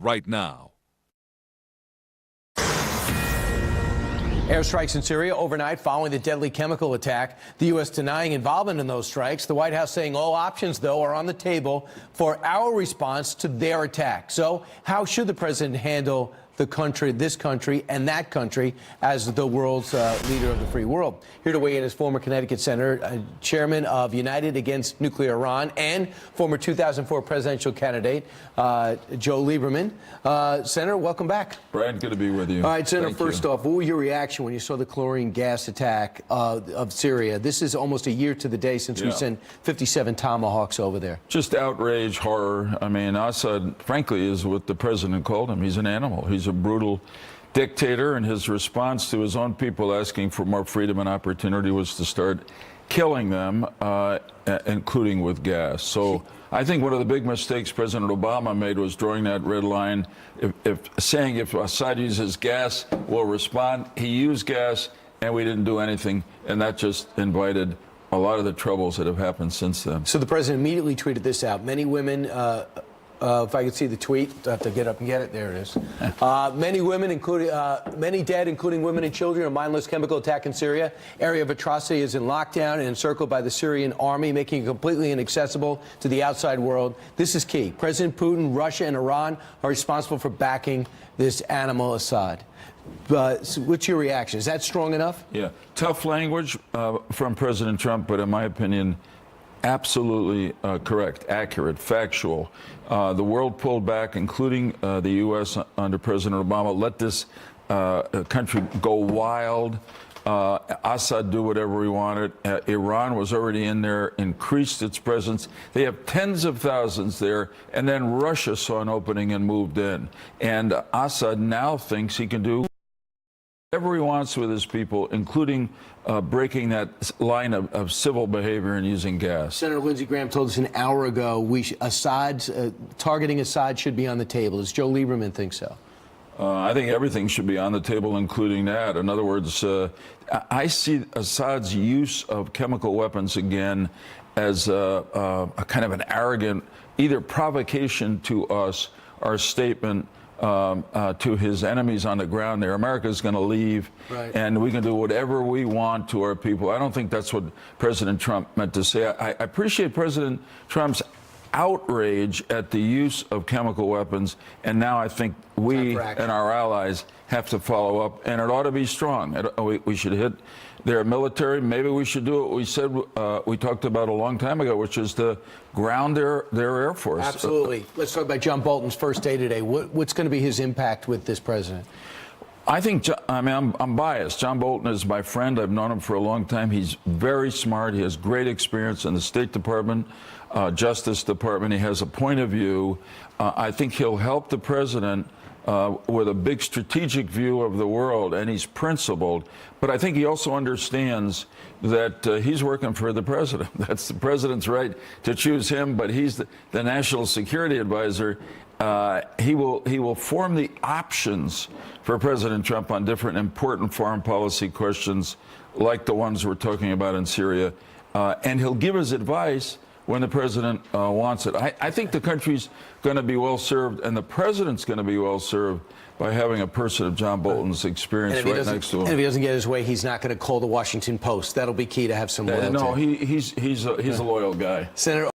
right now. Airstrikes in Syria overnight following the deadly chemical attack. The U.S. denying involvement in those strikes. The White House saying all options, though, are on the table for our response to their attack. So how should the president handle the country, this country, and that country as the world's leader of the free world? Here to weigh in is former Connecticut Senator, Chairman of United Against Nuclear Iran, and former 2004 presidential candidate, Joe Lieberman. Senator, welcome back. Brian, good to be with you. All right, Senator, first off, what was your reaction when you saw the chlorine gas attack of Syria? This is almost a year to the day since we sent 57 Tomahawks over there. Just outrage, horror. I mean, Assad, frankly, is what the president called him. He's an animal. He's a brutal dictator, and his response to his own people asking for more freedom and opportunity was to start killing them, including with gas. So I think one of the big mistakes President Obama made was drawing that red line, saying if Assad uses gas, we'll respond. He used gas, and we didn't do anything, and that just invited a lot of the troubles that have happened since then. So the president immediately tweeted this out. Many women, if I could see the tweet, I have to get up and get it. There it is. Many women, including many dead, including women and children. A mindless chemical attack in Syria. Area of atrocity is in lockdown and encircled by the Syrian army, making it completely inaccessible to the outside world. This is key. President Putin, Russia, and Iran are responsible for backing this animal Assad. So what's your reaction? Is that strong enough? Yeah, tough language from President Trump, but in my opinion, absolutely correct, accurate, factual. The world pulled back, including the U.S. under President Obama, let this country go wild. Assad do whatever he wanted. Iran was already in there, increased its presence. They have tens of thousands there, and then Russia saw an opening and moved in. And Assad now thinks he can do whatever he wants with his people, including breaking that line of civil behavior and using gas. Senator Lindsey Graham told us an hour ago targeting Assad should be on the table. Does Joe Lieberman think so? I think everything should be on the table, including that. In other words, I see Assad's use of chemical weapons again as a kind of an arrogant, either provocation to us, our statement to his enemies on the ground there. America's going to leave, and we can do whatever we want to our people. I don't think that's what President Trump meant to say. I appreciate President Trump's outrage at the use of chemical weapons, and now I think we and our allies have to follow up, and it ought to be strong. We should hit their military. Maybe we should do what we said we talked about a long time ago, which is to ground their Air Force. Absolutely. Let's talk about John Bolton's first day today. What's going to be his impact with this president? I think, I'm biased. John Bolton is my friend. I've known him for a long time. He's very smart. He has great experience in the State Department, Justice Department. He has a point of view. I think he'll help the president with a big strategic view of the world, and he's principled. But I think he also understands that he's working for the president. That's the president's right to choose him, but he's the national security advisor. He will form the options for President Trump on different important foreign policy questions, like the ones we're talking about in Syria, and he'll give his advice when the president wants it. I think the country's going to be well served, and the president's going to be well served by having a person of John Bolton's experience right next to him. And if he doesn't get his way, he's not going to call the Washington Post. That'll be key to have some loyalty. No, he's a loyal guy. Senator.